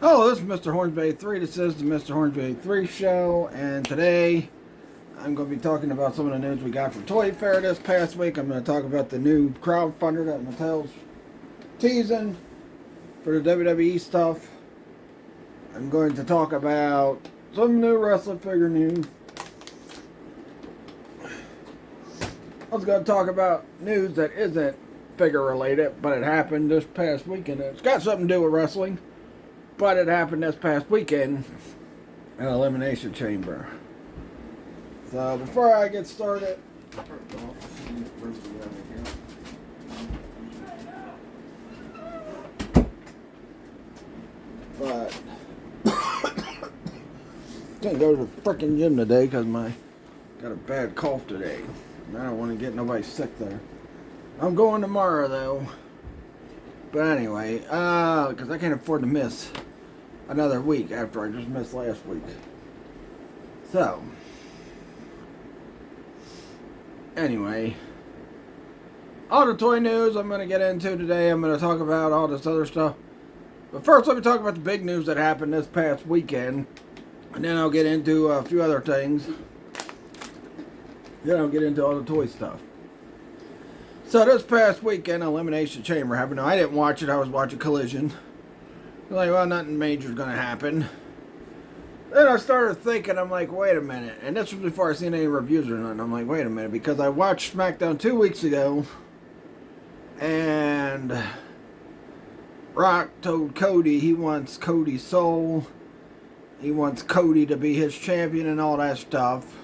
Hello, this is Mr. Hornsby 3. This is the Mr. Hornsby 3 show, and today I'm going to be talking about some of the news we got from Toy Fair this past week. I'm going to talk about the new crowdfunder that Mattel's teasing for the WWE stuff. I'm going to talk about some new wrestling figure news. I was going to talk about news that isn't figure related, but it happened this past weekend. It's got something to do with wrestling. But it happened this past weekend at Elimination Chamber. So before I get started, but can't go to the freaking gym today because got a bad cough today. And I don't want to get nobody sick there. I'm going tomorrow though. But anyway, because I can't afford to miss another week after I just missed last week. So, anyway, all the toy news I'm going to get into today. I'm going to talk about all this other stuff. But first, let me talk about the big news that happened this past weekend. And then I'll get into a few other things. Then I'll get into all the toy stuff. So this past weekend, Elimination Chamber happened. Now, I didn't watch it. I was watching Collision. Like, well, nothing major is going to happen. Then I started thinking, I'm like, wait a minute. And this was before I seen any reviews or nothing. I'm like, wait a minute. Because I watched SmackDown 2 weeks ago. And Rock told Cody he wants Cody's soul. He wants Cody to be his champion and all that stuff.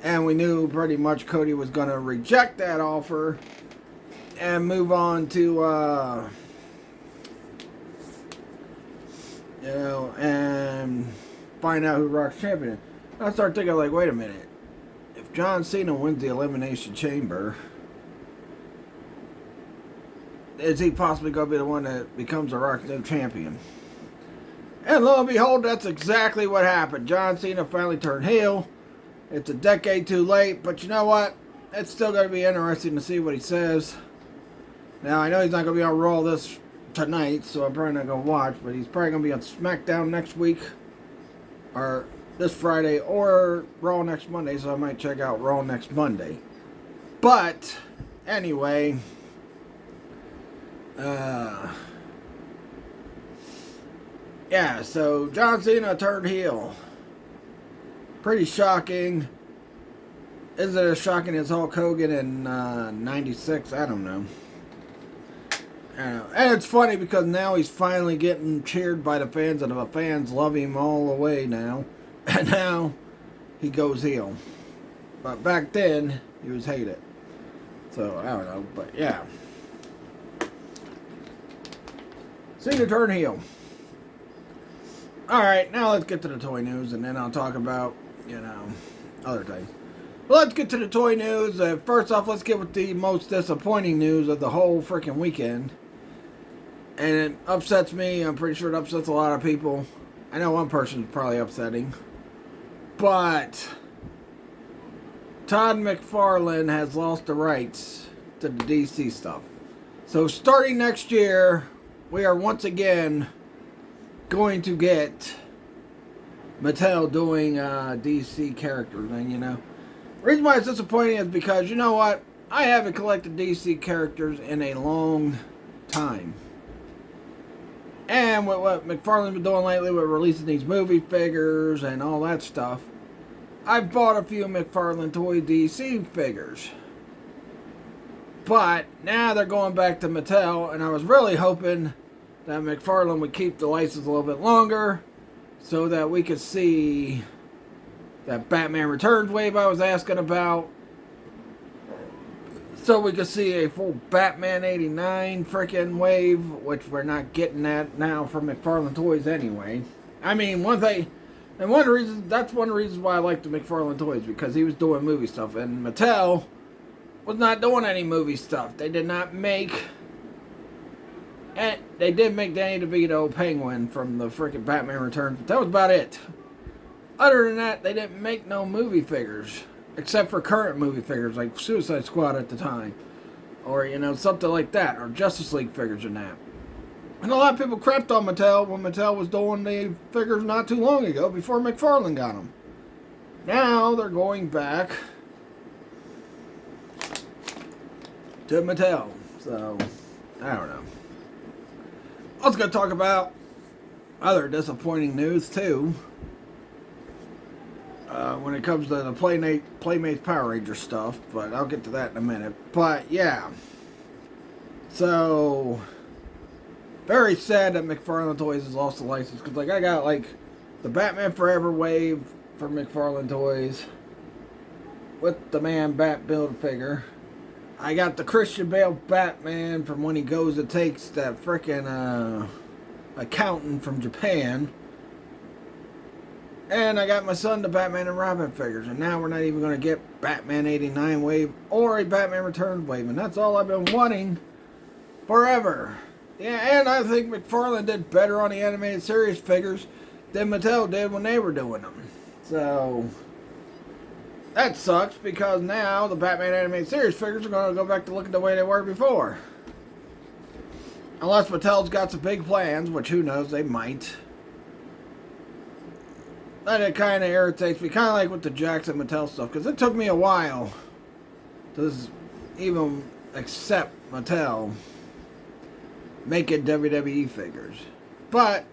And we knew pretty much Cody was going to reject that offer and move on to, and find out who Rock's champion is. I started thinking, like, wait a minute. If John Cena wins the Elimination Chamber, is he possibly going to be the one that becomes the Rock's new champion? And lo and behold, that's exactly what happened. John Cena finally turned heel. It's a decade too late, but you know what? It's still going to be interesting to see what he says. Now, I know he's not going to be on Raw this tonight, so I'm probably not going to watch, but he's probably going to be on SmackDown next week, or this Friday, or Raw next Monday, so I might check out Raw next Monday. But, anyway, yeah, so John Cena turned heel. Pretty shocking. Is it as shocking as Hulk Hogan in 96? I don't know. And it's funny because now he's finally getting cheered by the fans, and the fans love him all the way now. And now he goes heel. But back then, he was hated. So, I don't know. But yeah. Cena turned heel. Alright, now let's get to the toy news, and then I'll talk about other things. But let's get to the toy news. First off, let's get with the most disappointing news of the whole freaking weekend. And it upsets me. I'm pretty sure it upsets a lot of people. I know one person is probably upsetting. But Todd Mcfarlen has lost the rights to the DC stuff. So starting next year, we are once again going to get Mattel doing DC characters. And the reason why it's disappointing is because, you know what, I haven't collected DC characters in a long time. And with what McFarlane's been doing lately with releasing these movie figures and all that stuff, I've bought a few McFarlane Toy DC figures. But now they're going back to Mattel, and I was really hoping that McFarlane would keep the license a little bit longer so that we could see that Batman Returns wave I was asking about. So we could see a full Batman 89 freaking wave, which we're not getting that now from McFarlane Toys anyway. I mean, one thing, and that's one of the reasons why I like the McFarlane Toys, because he was doing movie stuff, and Mattel was not doing any movie stuff. They did not make, and they did make Danny DeVito Penguin from the freaking Batman Returns, but that was about it. Other than that, they didn't make no movie figures. Except for current movie figures, like Suicide Squad at the time. Or, something like that. Or Justice League figures and that. And a lot of people crapped on Mattel when Mattel was doing the figures not too long ago before Mcfarlen got them. Now they're going back to Mattel. So, I don't know. I was going to talk about other disappointing news too. When it comes to the Playmates Power Ranger stuff, but I'll get to that in a minute. But yeah, so very sad that Mcfarlen Toys has lost the license, because like I got like the Batman Forever wave from Mcfarlen Toys with the Man Bat build figure. I got the Christian Bale Batman from when he goes and takes that frickin' accountant from Japan. And I got my son the Batman and Robin figures. And now we're not even going to get Batman 89 wave or a Batman Returns wave. And that's all I've been wanting forever. Yeah, and I think Mcfarlen did better on the animated series figures than Mattel did when they were doing them. So that sucks, because now the Batman animated series figures are going to go back to looking the way they were before. Unless Mattel's got some big plans, which who knows, they might. But it kind of irritates me, kind of like with the Jackson Mattel stuff, because it took me a while to even accept Mattel making WWE figures. But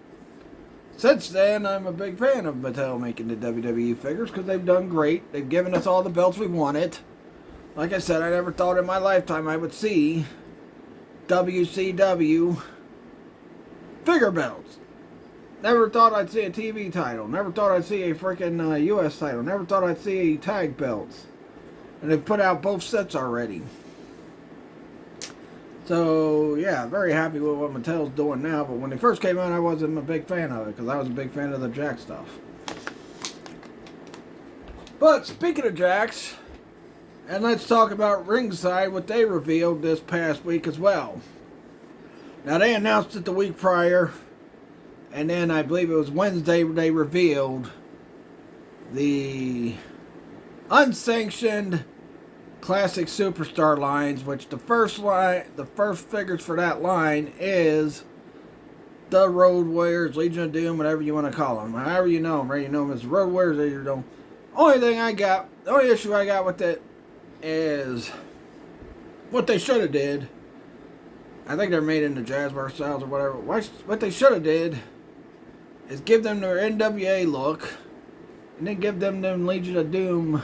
since then, I'm a big fan of Mattel making the WWE figures, because they've done great. They've given us all the belts we wanted. Like I said, I never thought in my lifetime I would see WCW figure belts. Never thought I'd see a TV title. Never thought I'd see a freaking US title. Never thought I'd see tag belts. And they've put out both sets already. So, yeah, very happy with what Mattel's doing now. But when they first came out, I wasn't a big fan of it, because I was a big fan of the Jack stuff. But speaking of Jacks, and let's talk about Ringside, what they revealed this past week as well. Now, they announced it the week prior. And then I believe it was Wednesday they revealed the unsanctioned classic superstar lines, which the first figures for that line is the Road Warriors, Legion of Doom, whatever you want to call them, however you know them, right? You know them as the Road Warriors, or you don't. The only issue I got with it is what they should have did. I think they're made into Jazzbar styles or whatever. What they should have did is give them their NWA look, and then give them Legion of Doom.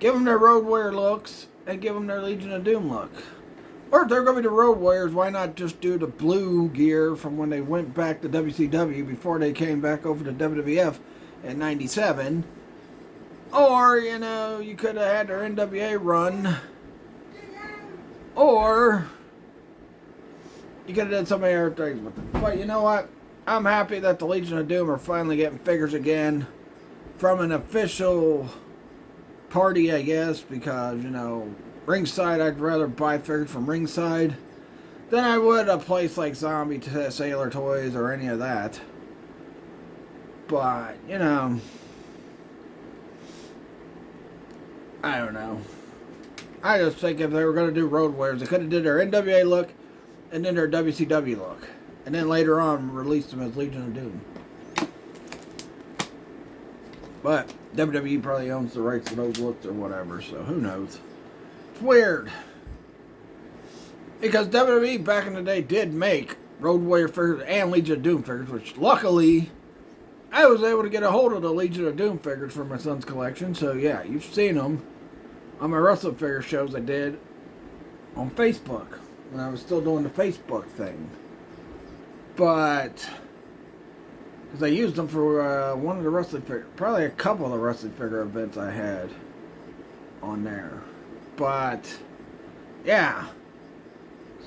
Give them their Road Warrior looks, and give them their Legion of Doom look. Or if they're going to be the Road Warriors, why not just do the blue gear from when they went back to WCW before they came back over to WWF in '97? Or, you know, you could have had their NWA run. Or you could have done so many other things with them. But you know what? I'm happy that the Legion of Doom are finally getting figures again from an official party, I guess, because, you know, Ringside, I'd rather buy figures from Ringside than I would a place like Zombie Sailor Toys or any of that. But, you know, I don't know. I just think if they were going to do Road Warriors, they could have did their NWA look and then their WCW look. And then later on, released them as Legion of Doom. But WWE probably owns the rights to those looks or whatever, so who knows. It's weird. Because WWE back in the day did make Road Warrior figures and Legion of Doom figures, which luckily I was able to get a hold of the Legion of Doom figures for my son's collection. So yeah, you've seen them on my wrestling figure shows I did on Facebook when I was still doing the Facebook thing. But because I used them for one of the wrestling figure, probably a couple of the wrestling figure events I had on there. But yeah,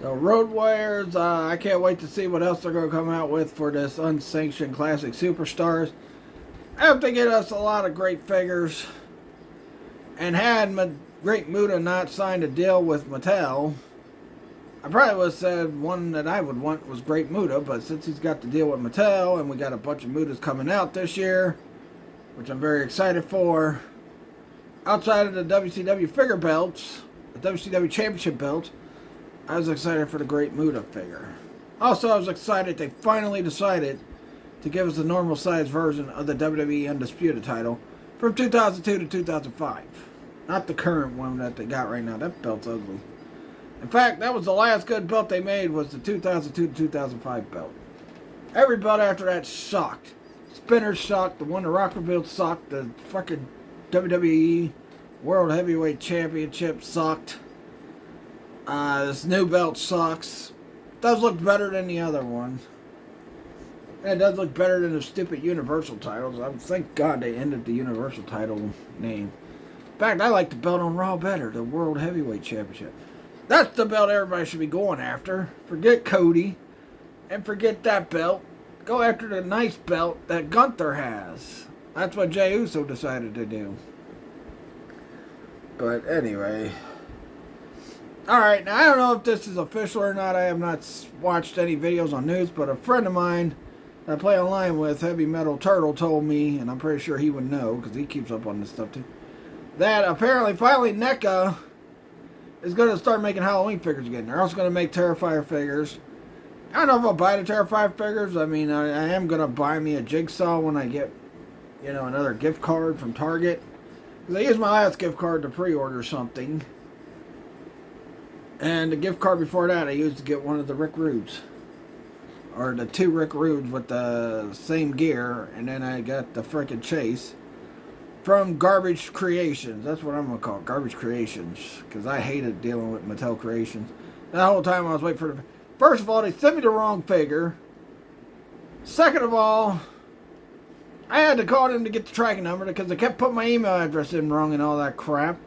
so Road Warriors, I can't wait to see what else they're going to come out with for this unsanctioned classic superstars. I hope they get us a lot of great figures. And had Great Muta not signed a deal with Mattel, I probably would have said one that I would want was Great Muta, but since he's got the deal with Mattel, and we got a bunch of Mutas coming out this year, which I'm very excited for, outside of the WCW figure belts, the WCW Championship belts, I was excited for the Great Muta figure. Also, I was excited they finally decided to give us a normal size version of the WWE Undisputed title from 2002 to 2005. Not the current one that they got right now. That belt's ugly. In fact, that was the last good belt they made, was the 2002 to 2005 belt. Every belt after that sucked. Spinner sucked. The one the Rock revealed sucked. The fucking WWE World Heavyweight Championship sucked. This new belt sucks. Does look better than the other one. And it does look better than the stupid Universal titles. Thank God they ended the Universal title name. In fact, I like the belt on Raw better, the World Heavyweight Championship. That's the belt everybody should be going after. Forget Cody. And forget that belt. Go after the nice belt that Gunther has. That's what Jey Uso decided to do. But anyway. Alright, now I don't know if this is official or not. I have not watched any videos on news, but a friend of mine that I play online with, Heavy Metal Turtle, told me, and I'm pretty sure he would know, because he keeps up on this stuff too, that apparently finally NECA is going to start making Halloween figures again. They're also going to make Terrifier figures. I don't know if I'll buy the Terrifier figures. I mean, I am going to buy me a Jigsaw when I get, another gift card from Target. Because I used my last gift card to pre-order something. And the gift card before that I used to get one of the Rick Rudes. Or the two Rick Rudes with the same gear. And then I got the frickin' Chase from Garbage Creations. That's what I'm going to call it, Garbage Creations. Because I hated dealing with Mattel Creations. That whole time I was waiting for the... First of all, they sent me the wrong figure. Second of all, I had to call them to get the tracking number because they kept putting my email address in wrong and all that crap.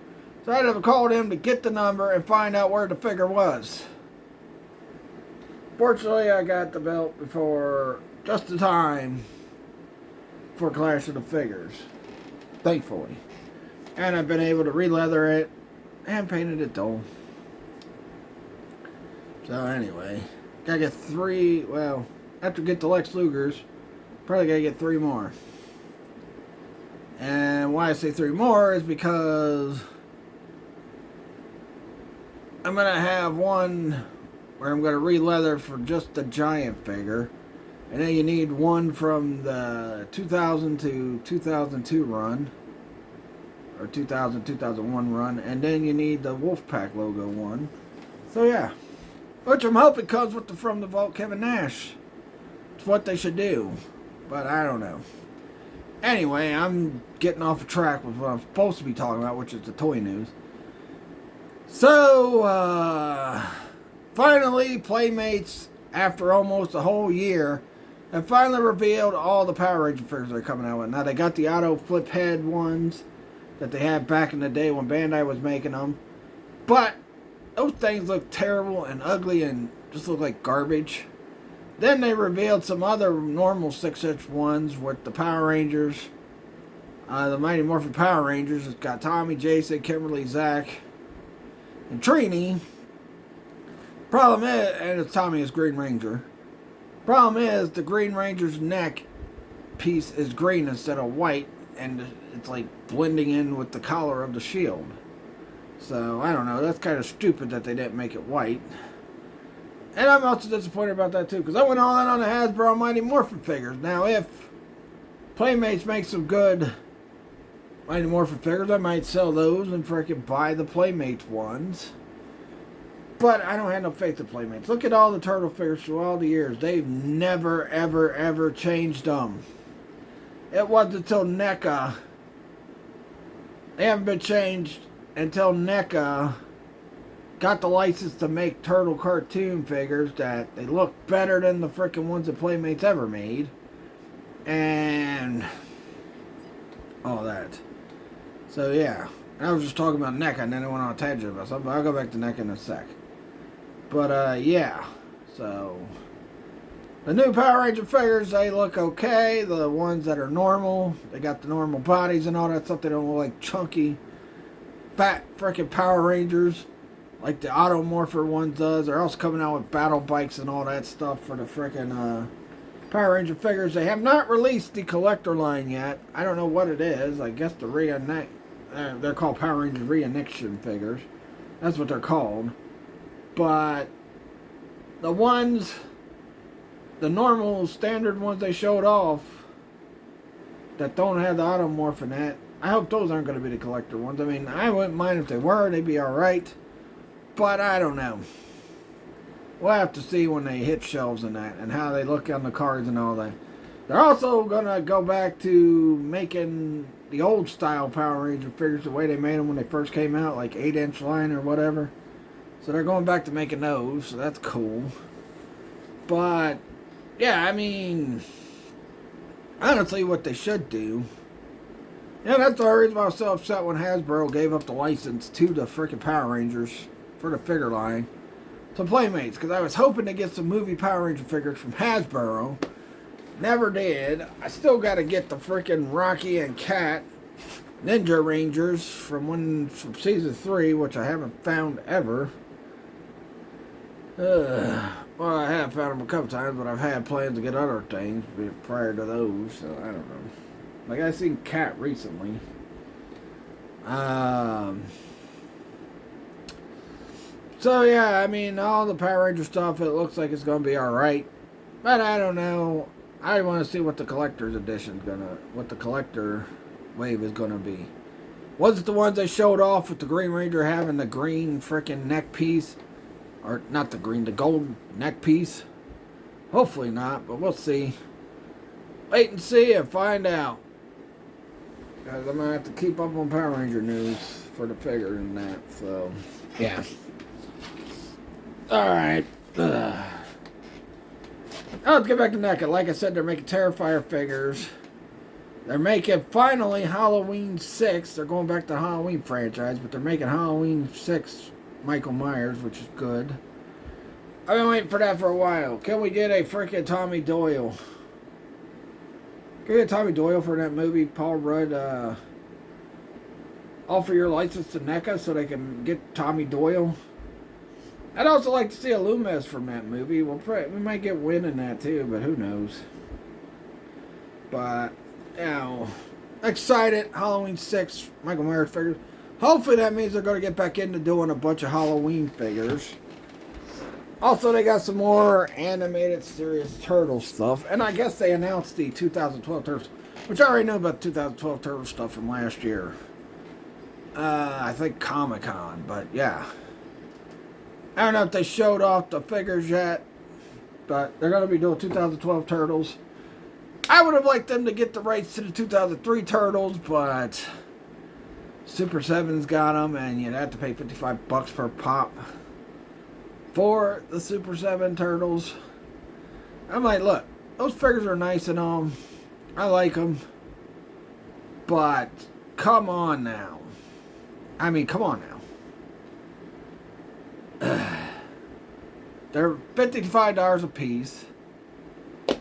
So I had to call them to get the number and find out where the figure was. Fortunately, I got the belt before just in time for Clash of the Figures. Thankfully. And I've been able to re-leather it and painted it dull. So anyway, gotta get 3, well, after get the Lex Lugers, probably gotta get 3 more. And why I say 3 more is because I'm gonna have one where I'm gonna re-leather for just the giant figure. And then you need one from the 2000 to 2002 run. Or 2000-2001 run. And then you need the Wolfpack logo one. So yeah. Which I'm hoping comes with the From the Vault Kevin Nash. It's what they should do. But I don't know. Anyway, I'm getting off track with what I'm supposed to be talking about, which is the toy news. So, finally, Playmates, after almost a whole year, have finally revealed all the Power Ranger figures they're coming out with. Now, they got the auto flip head ones that they had back in the day when Bandai was making them. But those things look terrible and ugly and just look like garbage. Then they revealed some other normal 6-inch ones with the Power Rangers. The Mighty Morphin Power Rangers. It's got Tommy, Jason, Kimberly, Zach, and Trini. Problem is, and it's Tommy as Green Ranger. Problem is, the Green Ranger's neck piece is green instead of white. And it's like blending in with the collar of the shield. So, I don't know. That's kind of stupid that they didn't make it white. And I'm also disappointed about that too. Because I went all in on the Hasbro Mighty Morphin figures. Now, if Playmates make some good Mighty Morphin figures, I might sell those and freaking buy the Playmates ones. But I don't have no faith in Playmates. Look at all the Turtle figures through all the years. They've never, ever, ever changed them. It wasn't until NECA. They haven't been changed until NECA got the license to make Turtle cartoon figures that they look better than the frickin' ones that Playmates ever made. And all that. So yeah. I was just talking about NECA and then I went on a tangent about something. I'll go back to NECA in a sec. But yeah. So the new Power Ranger figures, they look okay. The ones that are normal, they got the normal bodies and all that stuff. They don't look like chunky, fat freaking Power Rangers like the Automorpher one does. They're also coming out with battle bikes and all that stuff for the freaking Power Ranger figures. They have not released the collector line yet. I don't know what it is. I guess the they're called Power Ranger Reenaction figures. That's what they're called. But the ones the normal standard ones they showed off that don't have the automorph in that, I hope those aren't going to be the collector ones. I mean, I wouldn't mind if they were. They'd be alright. But I don't know. We'll have to see when they hit shelves and that, and how they look on the cards and all that. They're also going to go back to making the old style Power Ranger figures the way they made them when they first came out, like 8-inch line or whatever. So they're going back to making those, so that's cool. But, yeah, I mean, honestly, what they should do, yeah, that's the reason why I was so upset when Hasbro gave up the license to the freaking Power Rangers for the figure line to Playmates, because I was hoping to get some movie Power Ranger figures from Hasbro. Never did. I still got to get the freaking Rocky and Cat Ninja Rangers from season 3, which I haven't found ever. Well, I have found them a couple times, but I've had plans to get other things prior to those, so I don't know. Like, I seen Cat recently. So, yeah, I mean, all the Power Ranger stuff, it looks like it's going to be alright. But I don't know. I want to see what the collector's edition's what the collector wave is going to be. Was it the ones they showed off with the Green Ranger having the green frickin' neck piece? Or, not the green, the gold neck piece? Hopefully not, but we'll see. Wait and see and find out. Because I'm going to have to keep up on Power Ranger news for the figure and that, so, yeah. Alright. Now let's get back to NECA. Like I said, they're making Terrifier figures. They're making, finally, Halloween 6. They're going back to the Halloween franchise, but they're making Halloween 6 Michael Myers, which is good. I've been waiting for that for a while. Can we get a freaking Tommy Doyle? Can we get Tommy Doyle for that movie? Paul Rudd, offer your license to NECA so they can get Tommy Doyle. I'd also like to see a Loomis from that movie. We might get Win in that too, but who knows. But, you know, excited. Halloween 6 Michael Myers figures. Hopefully that means they're going to get back into doing a bunch of Halloween figures. Also, they got some more animated serious Turtle stuff. And I guess they announced the 2012 Turtles, which I already knew about the 2012 Turtle stuff from last year. I think Comic-Con, but yeah. I don't know if they showed off the figures yet, but they're going to be doing 2012 Turtles. I would have liked them to get the rights to the 2003 Turtles, but Super 7's got them, and you'd have to pay $55 per pop for the Super 7 Turtles. I'm like, look, those figures are nice and all. I like them, but come on now. I mean, come on now. They're $55 a piece.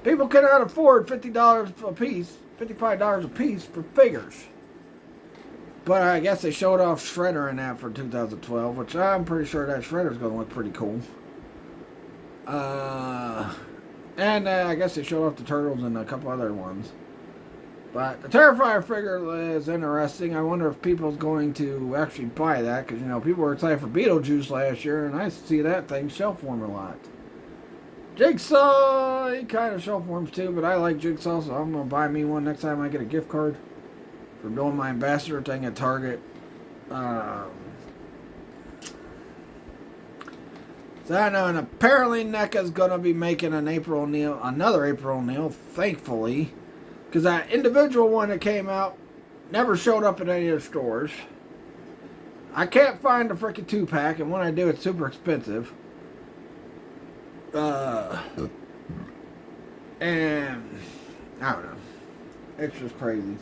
People cannot afford $50 a piece, $55 a piece for figures. But I guess they showed off Shredder in that for 2012, which I'm pretty sure that Shredder's going to look pretty cool. And I guess they showed off the Turtles and a couple other ones. But the Terrifier figure is interesting. I wonder if people's going to actually buy that. Because, you know, people were excited for Beetlejuice last year. And I see that thing shelf form a lot. Jigsaw, he kind of shelf forms too. But I like Jigsaw, so I'm going to buy me one next time I get a gift card for doing my ambassador thing at Target. So I know. And apparently NECA's going to be making another April O'Neil, thankfully. Because that individual one that came out never showed up in any of the stores. I can't find the freaking 2-pack, and when I do, it's super expensive. And I don't know. It's just crazy.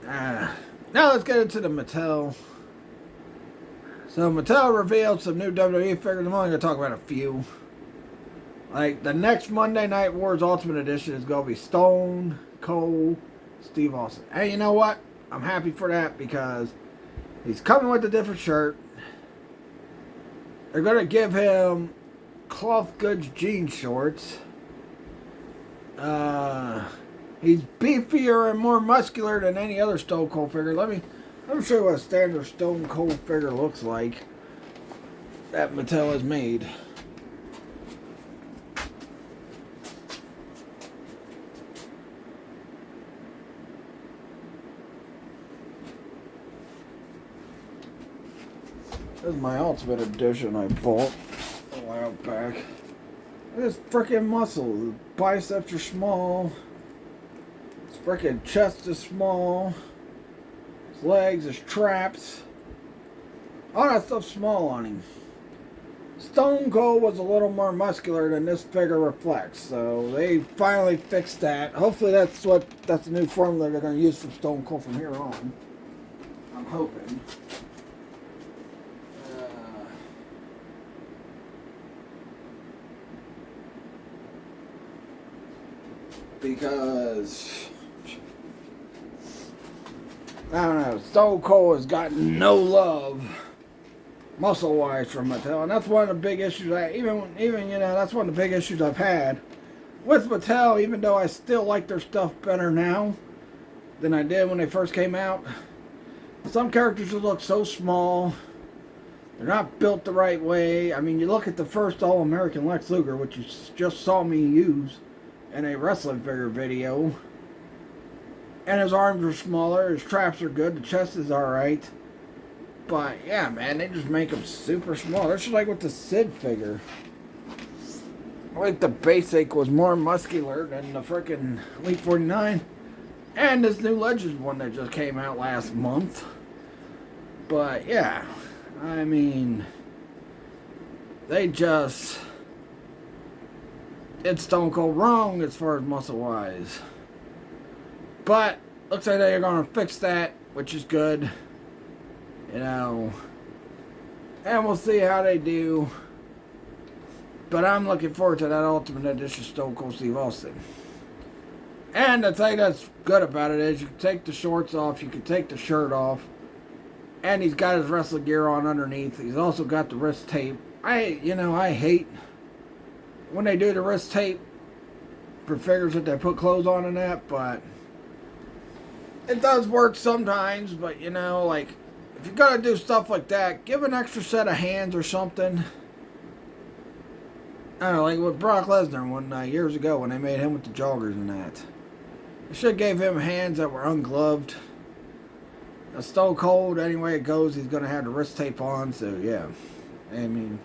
Now let's get into the Mattel. So Mattel revealed some new WWE figures. I'm only going to talk about a few. Like, the next Monday Night Wars Ultimate Edition is going to be Stone Cold Steve Austin. Hey, you know what? I'm happy for that because he's coming with a different shirt. They're going to give him cloth goods jean shorts. He's beefier and more muscular than any other Stone Cold figure. Let me show you what a standard Stone Cold figure looks like that Mattel has made. This is my Ultimate Edition I bought a while back. This freaking muscle. The biceps are small. His freaking chest is small. His legs, his traps. All that stuff's small on him. Stone Cold was a little more muscular than this figure reflects, so they finally fixed that. Hopefully that's the new formula they're going to use for Stone Cold from here on. I'm hoping. Because I don't know, Stone Cold has gotten no love muscle wise from Mattel, and that's one of the big issues even that's one of the big issues I've had with Mattel, even though I still like their stuff better now than I did when they first came out. Some characters just look so small. They're not built the right way. I mean, you look at the first All-American Lex Luger, which you just saw me use in a wrestling figure video, and his arms are smaller, his traps are good, the chest is alright. But yeah, man, they just make them super small. That's just like with the Sid figure. I think the basic was more muscular than the frickin' Elite 49. And this new Legends one that just came out last month. But yeah, I mean, they just did Stone Cold wrong as far as muscle wise. But looks like they're gonna fix that, which is good. You know, and we'll see how they do. But I'm looking forward to that Ultimate Edition Stone Cold Steve Austin. And the thing that's good about it is you can take the shorts off, you can take the shirt off, and he's got his wrestling gear on underneath. He's also got the wrist tape. I hate when they do the wrist tape for figures that they put clothes on and that, but it does work sometimes. But like, if you're going to do stuff like that, give an extra set of hands or something. I don't know, like with Brock Lesnar years ago when they made him with the joggers and that. They should have gave him hands that were ungloved. A Stone Cold, anyway it goes, he's going to have the wrist tape on, so yeah. I mean,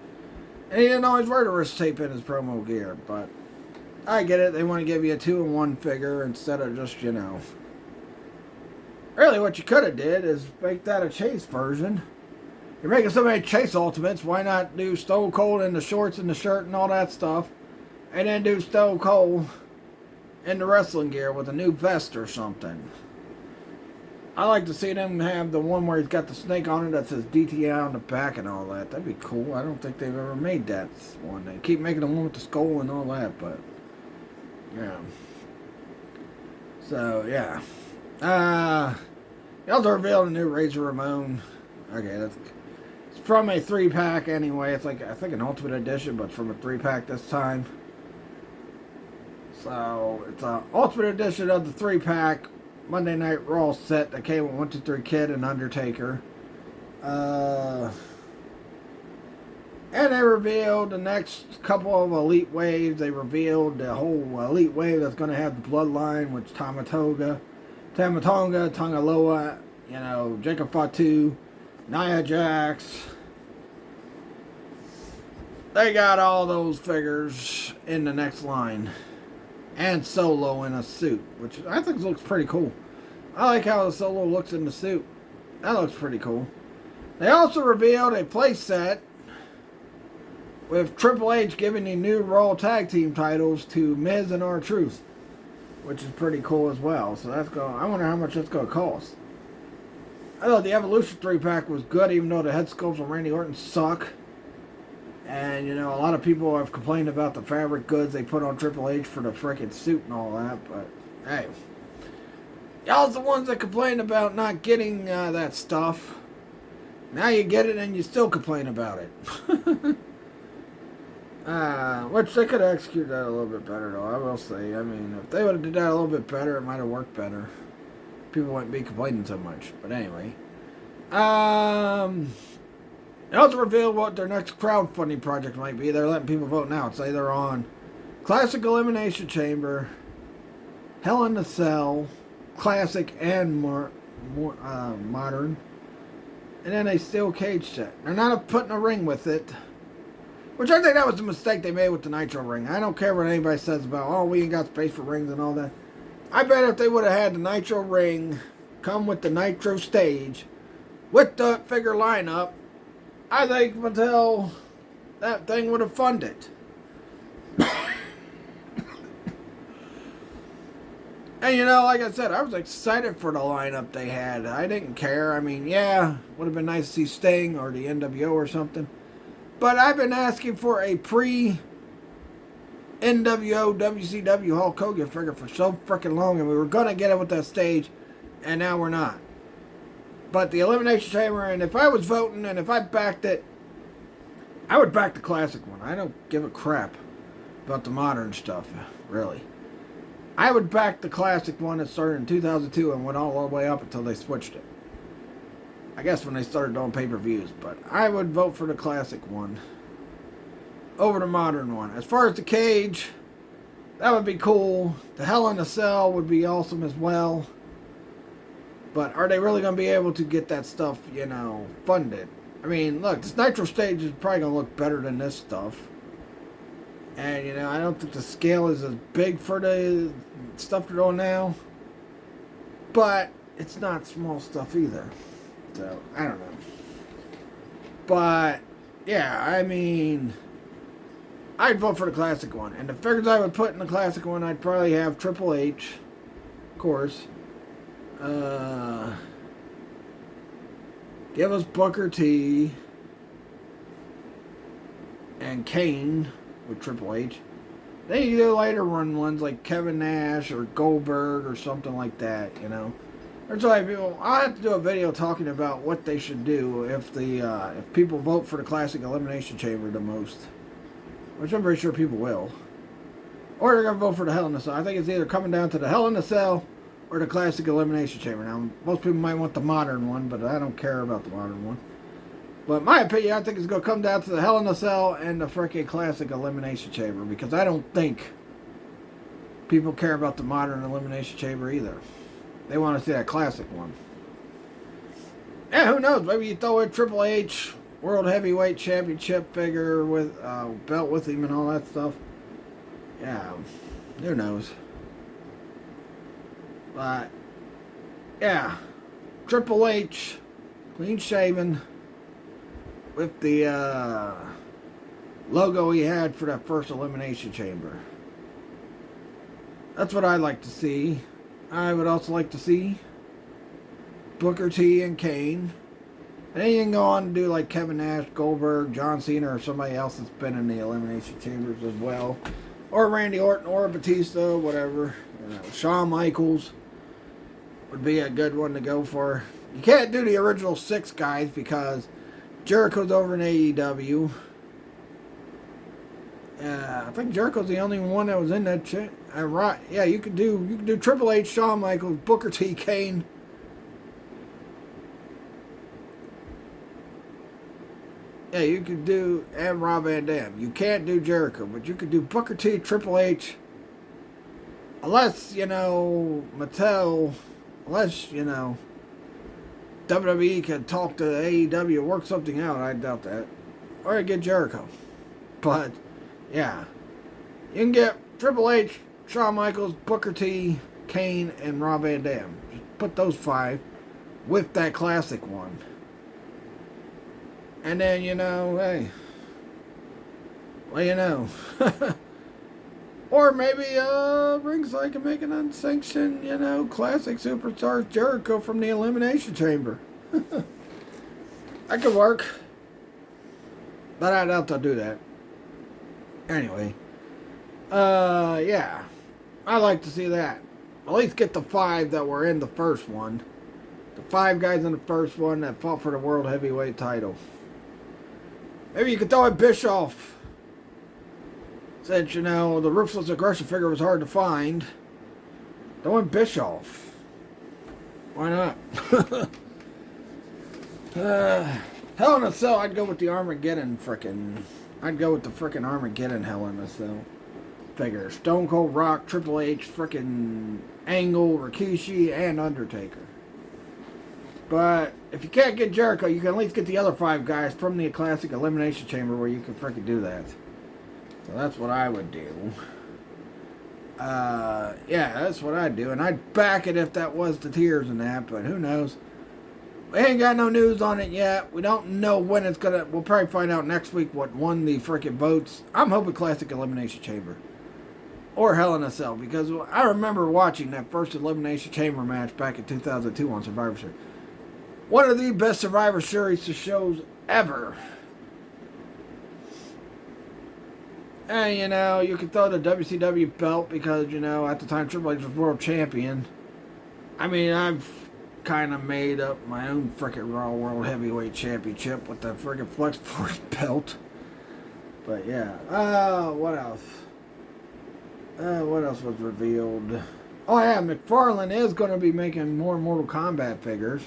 and he didn't always wear the wrist tape in his promo gear, but I get it. They want to give you a 2-in-1 figure instead of just, Really, what you could have did is make that a Chase version. You're making so many Chase Ultimates, why not do Stone Cold in the shorts and the shirt and all that stuff, and then do Stone Cold in the wrestling gear with a new vest or something. I like to see them have the one where he's got the snake on it that says DTI on the back and all that. That'd be cool. I don't think they've ever made that one. They keep making the one with the skull and all that, but yeah. So yeah. They also revealed a new Razor Ramon. Okay, it's from a 3-pack anyway. It's like, I think, an Ultimate Edition, but from a 3-pack this time. So it's an Ultimate Edition of the 3-pack Monday Night Raw set that came with 1, 2, 3 Kid and Undertaker. And they revealed the next couple of Elite Waves. They revealed the whole Elite Wave that's going to have the Bloodline, which Tamatonga, Tangaloa, Jacob Fatu, Nia Jax. They got all those figures in the next line. And Solo in a suit, which I think looks pretty cool. I like how the Solo looks in the suit. That looks pretty cool. They also revealed a play set with Triple H giving the new Raw Tag Team titles to Miz and R-Truth, which is pretty cool as well. So I wonder how much that's going to cost. I thought the Evolution 3-pack was good, even though the head sculpts on Randy Orton suck. And, a lot of people have complained about the fabric goods they put on Triple H for the frickin' suit and all that. But, hey. Y'all's the ones that complain about not getting that stuff. Now you get it and you still complain about it. Which they could have executed that a little bit better, though, I will say. I mean, if they would have did that a little bit better, it might have worked better. People wouldn't be complaining so much. But anyway. They also revealed what their next crowdfunding project might be. They're letting people vote now. It's either on Classic Elimination Chamber, Hell in the Cell, Classic and modern, and then a steel cage set. They're not putting a ring with it, which I think that was the mistake they made with the Nitro ring. I don't care what anybody says about, oh, we ain't got space for rings and all that. I bet if they would have had the Nitro ring come with the Nitro stage, with the figure lineup, I think Mattel, that thing would have funded. And you know, like I said, I was excited for the lineup they had. I didn't care. I mean, yeah, would have been nice to see Sting or the NWO or something. But I've been asking for a pre-NWO WCW Hulk Hogan figure for so freaking long, and we were going to get it with that stage, and now we're not. But the Elimination Chamber, and if I was voting and if I backed it, I would back the classic one. I don't give a crap about the modern stuff, really. I would back the classic one that started in 2002 and went all the way up until they switched it. I guess when they started doing pay-per-views. But I would vote for the classic one over the modern one. As far as the cage, that would be cool. The Hell in a Cell would be awesome as well. But are they really going to be able to get that stuff, you know, funded? I mean, look, this Nitro stage is probably going to look better than this stuff. And, you know, I don't think the scale is as big for the stuff they're doing now. But it's not small stuff either. So, I don't know. But, yeah, I mean, I'd vote for the classic one. And the figures I would put in the classic one, I'd probably have Triple H, of course. Give us Booker T. And Kane with Triple H. Then you do later run ones like Kevin Nash or Goldberg or something like that, you know. There's a lot of people. I'll have to do a video talking about what they should do if if people vote for the classic Elimination Chamber the most, which I'm pretty sure people will, or they're gonna vote for the Hell in a Cell. I think it's either coming down to the Hell in a Cell or the classic Elimination Chamber. Now, most people might want the modern one, but I don't care about the modern one. But in my opinion, I think it's going to come down to the Hell in a Cell and the freaking classic Elimination Chamber, because I don't think people care about the modern Elimination Chamber either. They want to see that classic one. Yeah, who knows? Maybe you throw in Triple H World Heavyweight Championship figure with belt with him and all that stuff. Yeah, who knows? But, yeah, Triple H, clean shaven, with the logo he had for that first Elimination Chamber. That's what I'd like to see. I would also like to see Booker T and Kane. And then you can go on and do like Kevin Nash, Goldberg, John Cena, or somebody else that's been in the Elimination Chambers as well. Or Randy Orton, or Batista, whatever. You know, Shawn Michaels would be a good one to go for. You can't do the original 6 guys because Jericho's over in AEW. I think Jericho's the only one that was in that shit. Right? Yeah, you could do Triple H, Shawn Michaels, Booker T, Kane. Yeah, you could do and Rob Van Dam. You can't do Jericho, but you could do Booker T, Triple H. Unless, you know, Mattel, unless, you know, WWE can talk to AEW, work something out. I doubt that. Or get Jericho. But, yeah. You can get Triple H, Shawn Michaels, Booker T, Kane, and Rob Van Dam. Just put those 5 with that classic one. And then, you know, hey. Well, you know. Or maybe Ringside can make an unsanctioned, you know, classic superstar Jericho from the Elimination Chamber. That could work. But I doubt they'll do that. Anyway. Yeah. I'd like to see that. At least get the 5 that were in the first one. The 5 guys in the first one that fought for the World Heavyweight title. Maybe you could throw in Bischoff. Since, you know, the Ruthless Aggression figure was hard to find. Throw in Bischoff. Why not? Hell in a Cell, I'd go with the Armageddon frickin'. I'd go with the frickin' Armageddon Hell in a Cell figure. Stone Cold Rock, Triple H, frickin' Angle, Rikishi, and Undertaker. But if you can't get Jericho, you can at least get the other 5 guys from the Classic Elimination Chamber where you can freaking do that. So that's what I would do. Yeah, that's what I'd do. And I'd back it if that was the tiers and that, but who knows. We ain't got no news on it yet. We don't know when it's gonna... We'll probably find out next week what won the freaking votes. I'm hoping Classic Elimination Chamber. Or Hell in a Cell. Because I remember watching that first Elimination Chamber match back in 2002 on Survivor Series. One of the best Survivor Series shows ever. And, you know, you could throw the WCW belt because, you know, at the time Triple H was world champion. I mean, I've kind of made up my own freaking Raw World Heavyweight Championship with the freaking Flex Force belt. But, yeah. What else? What else was revealed? Oh, yeah, Mcfarlen is going to be making more Mortal Kombat figures.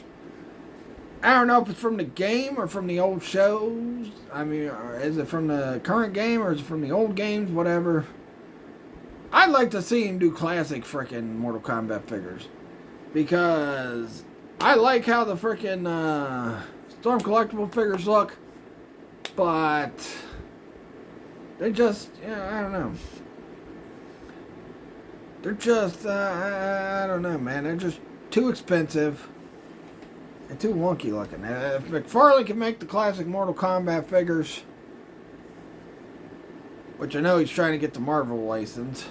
I don't know if it's from the game or from the old shows. I mean, is it from the current game or is it from the old games? Whatever. I'd like to see him do classic freaking Mortal Kombat figures. Because I like how the freaking Storm Collectible figures look. But they just, I don't know. They're just, I don't know, man. They're just too expensive. And too wonky looking. If Mcfarlen can make the classic Mortal Kombat figures, which I know he's trying to get the Marvel license,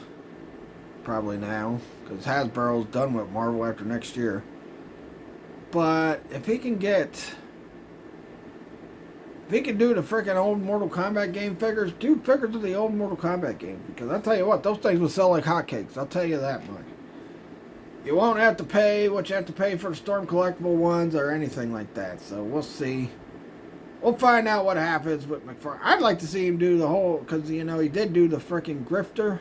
probably now, because Hasbro's done with Marvel after next year. But if he can do the freaking old Mortal Kombat game figures, do figures of the old Mortal Kombat game. Because I'll tell you what, those things will sell like hotcakes. I'll tell you that much. You won't have to pay what you have to pay for the Storm Collectible ones or anything like that. So we'll see. We'll find out what happens with Mcfarlen. I'd like to see him do the whole, because, you know, he did do the freaking Grifter.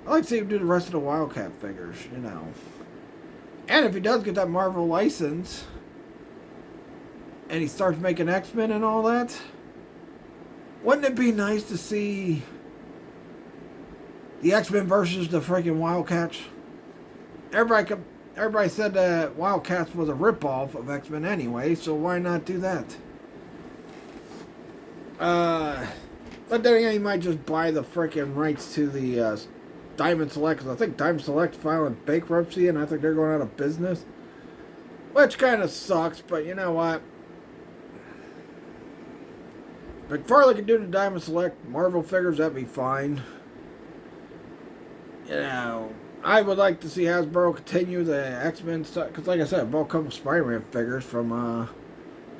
I'd like to see him do the rest of the Wildcat figures, you know. And if he does get that Marvel license, and he starts making X-Men and all that, wouldn't it be nice to see the X-Men versus the freaking Wildcats? Everybody said that Wildcats was a ripoff of X-Men anyway, so why not do that? But then again, he might just buy the freaking rights to the Diamond Select, because I think Diamond Select filing bankruptcy, and I think they're going out of business. Which kind of sucks, but you know what? Mcfarlen can do the Diamond Select Marvel figures, that'd be fine. You know, I would like to see Hasbro continue the X-Men stuff, because like I said, I bought a couple Spider-Man figures from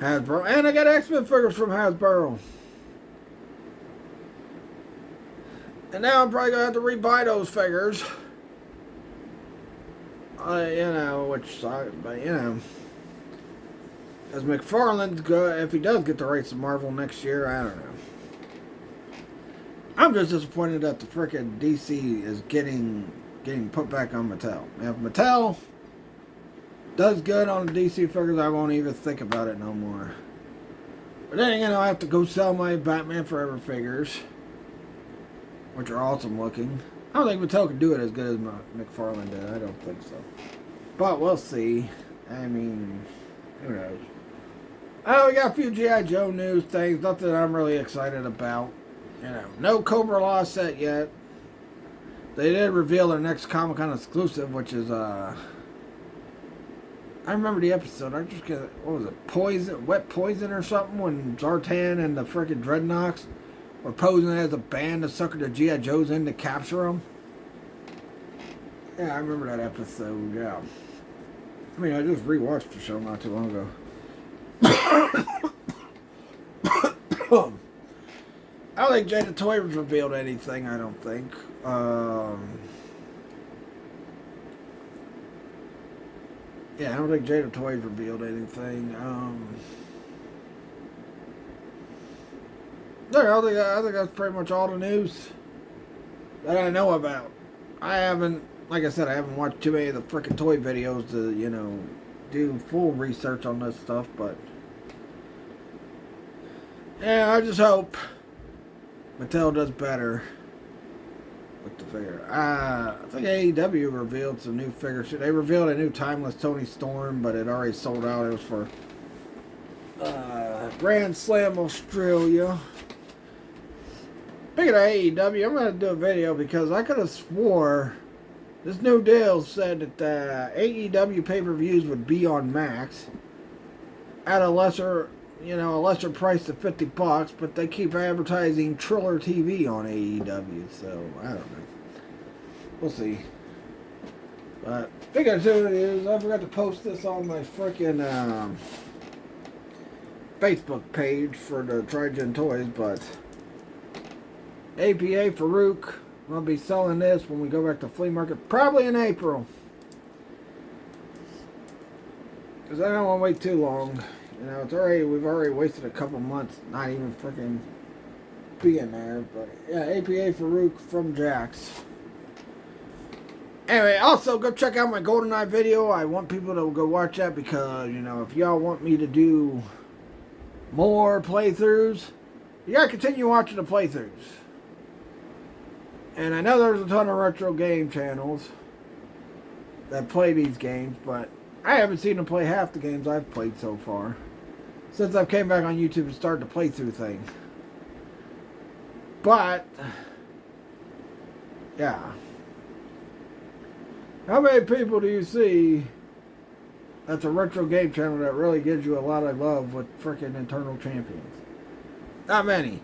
Hasbro, and I got X-Men figures from Hasbro. And now I'm probably going to have to rebuy those figures. You know, which sucks, but you know. As Mcfarland's good, if he does get the rights to Marvel next year, I don't know. I'm just disappointed that the frickin' DC is getting put back on Mattel. If Mattel does good on the DC figures, I won't even think about it no more. But then again, I'll have to go sell my Batman Forever figures, which are awesome looking. I don't think Mattel can do it as good as Mcfarlen did. I don't think so. But we'll see. I mean, who knows? Oh, we got a few G.I. Joe news things. Nothing I'm really excited about. You know, no Cobra Law set yet. They did reveal their next Comic-Con exclusive, which is, I remember the episode. I just get, what was it? Poison, Wet Poison or something? When Zartan and the frickin' Dreadnoks were posing as a band to sucker the G.I. Joes in to capture them. Yeah, I remember that episode, yeah. I mean, I just rewatched the show not too long ago. I don't think Jada Toy revealed anything, I don't think. Yeah, I don't think Jada Toy revealed anything. I think that's pretty much all the news that I know about. I haven't, like I said, I haven't watched too many of the frickin' toy videos to, you know, do full research on this stuff, but yeah, I just hope Mattel does better with the figure. I think AEW revealed some new figures. They revealed a new Timeless Tony Storm, but it already sold out. It was for Grand Slam Australia. Speaking of AEW, I'm going to do a video because I could have swore this new deal said that AEW pay-per-views would be on Max at a lesser price than $50, but they keep advertising Triller TV on AEW, so I don't know. We'll see. But big activity is I forgot to post this on my freaking Facebook page for the Trigen Toys, but APA Farouk, I'll be selling this when we go back to flea market, probably in April. Because I don't want to wait too long. You know, we've already wasted a couple months not even freaking being there. But yeah, APA Farouk from Jax. Anyway, also go check out my GoldenEye video. I want people to go watch that because, you know, if y'all want me to do more playthroughs, you gotta continue watching the playthroughs. And I know there's a ton of retro game channels that play these games, but I haven't seen them play half the games I've played so far since I came back on YouTube and started the playthrough thing. But yeah, how many people do you see that's a retro game channel that really gives you a lot of love with freaking Eternal Champions? Not many.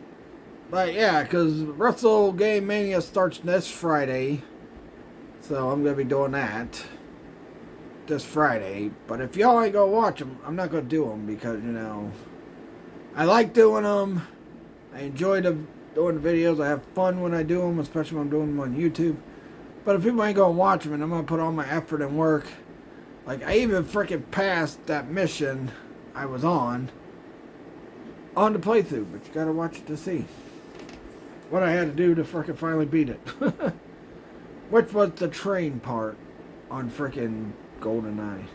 But yeah, because Wrestle Game Mania starts this Friday, so I'm going to be doing that this Friday. But if y'all ain't going to watch them, I'm not going to do them because, you know, I like doing them. I enjoy doing the videos. I have fun when I do them, especially when I'm doing them on YouTube. But if people ain't going to watch them and I'm going to put all my effort and work, like I even freaking passed that mission I was on the playthrough, but you got to watch it to see what I had to do to frickin' finally beat it. Which was the train part on frickin' GoldenEye.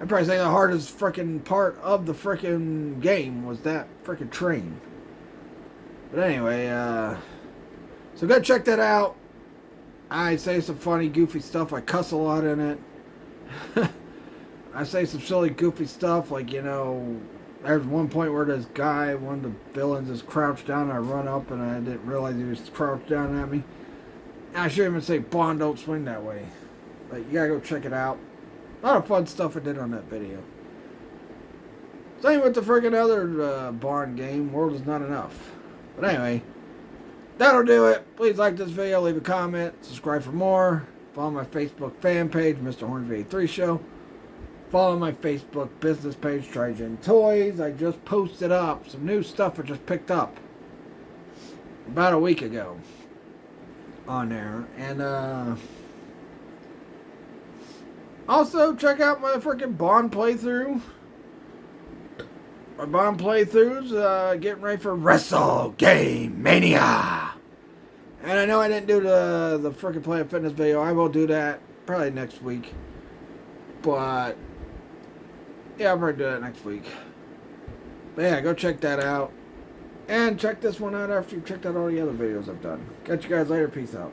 I'd probably say the hardest frickin' part of the frickin' game was that frickin' train. But anyway, so go check that out. I say some funny, goofy stuff. I cuss a lot in it. I say some silly, goofy stuff like, you know, there's one point where this guy, one of the villains, is crouched down, and I run up, and I didn't realize he was crouched down at me. And I shouldn't even say, Bond don't swing that way. But you gotta go check it out. A lot of fun stuff I did on that video. Same with the friggin' other Bond game, World Is Not Enough. But anyway, that'll do it. Please like this video, leave a comment, subscribe for more. Follow my Facebook fan page, Mr. Hornsby83 Show. Follow my Facebook business page, Trigen Toys. I just posted up some new stuff I just picked up about a week ago on there. And also check out my freaking Bond playthrough. My Bond playthroughs, getting ready for Wrestle Game Mania. And I know I didn't do the freaking Planet Fitness video. I will do that probably next week. But yeah, I'll probably do that next week. But yeah, go check that out. And check this one out after you checked out all the other videos I've done. Catch you guys later. Peace out.